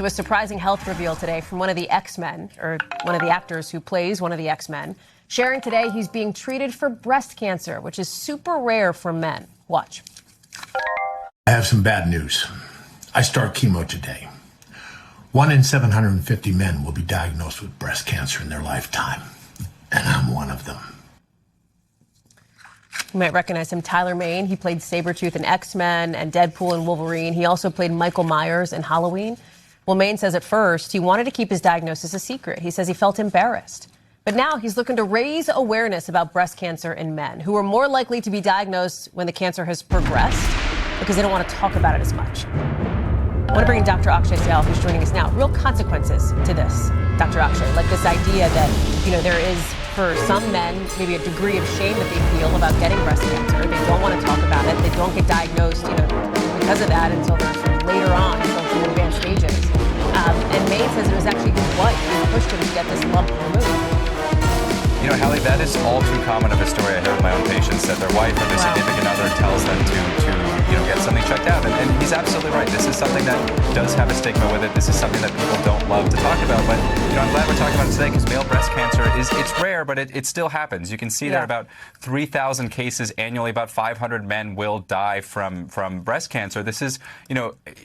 to a surprising health reveal today from one of the X-Men, or one of the actors who plays one of the X-Men, sharing today he's being treated for breast cancer, which is super rare for men. Watch. I have some bad news. I start chemo today. 1 in 750 men will be diagnosed with breast cancer in their lifetime, and I'm one of them. You might recognize him, Tyler Mane. He played Sabretooth in X-Men and Deadpool and Wolverine. He also played Michael Myers in Halloween. Well, Mane says at first he wanted to keep his diagnosis a secret. He says he felt embarrassed. But now he's looking to raise awareness about breast cancer in men who are more likely to be diagnosed when the cancer has progressed because they don't want to talk about it as much. I want to bring in Dr. Akshay Syal, who's joining us now. Real consequences to this, Dr. Akshay, like this idea that, there is, for some men, maybe a degree of shame that they feel about getting breast cancer. They don't want to talk about it. They don't get diagnosed, because of that until they're sort of later on, until some advanced stages. And Mane says it was actually his wife who pushed him to get this lump removed. Hallie, that is all too common of a story I hear with my own patients, that their wife or their significant other tells them to get something checked out. And he's absolutely right. This is something that does have a stigma with it. This is something that people don't love to talk about. But, I'm glad we're talking about it today because male breast cancer it's rare, but it still happens. You can see there are about 3,000 cases annually. About 500 men will die from breast cancer. This is,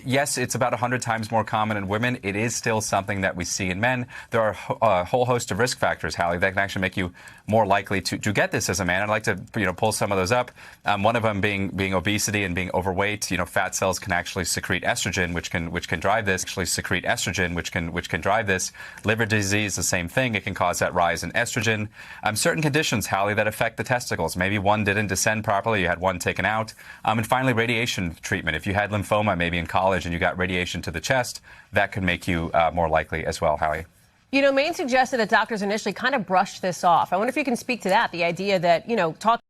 yes, it's about 100 times more common in women. It is still something that we see in men. There are a whole host of risk factors, Hallie, that can actually make you more likely to get this as a man. I'd like to pull some of those up. One of them being obesity and being overweight. Fat cells can actually secrete estrogen, which can drive this. Which can drive this. Liver disease, the same thing. It can cause that rise in estrogen. Certain conditions, Hallie, that affect the testicles. Maybe one didn't descend properly. You had one taken out. And finally, radiation treatment. If you had lymphoma, maybe in college, and you got radiation to the chest, that could make you more likely as well, Hallie. Mane suggested that doctors initially kind of brushed this off. I wonder if you can speak to that, the idea that, talk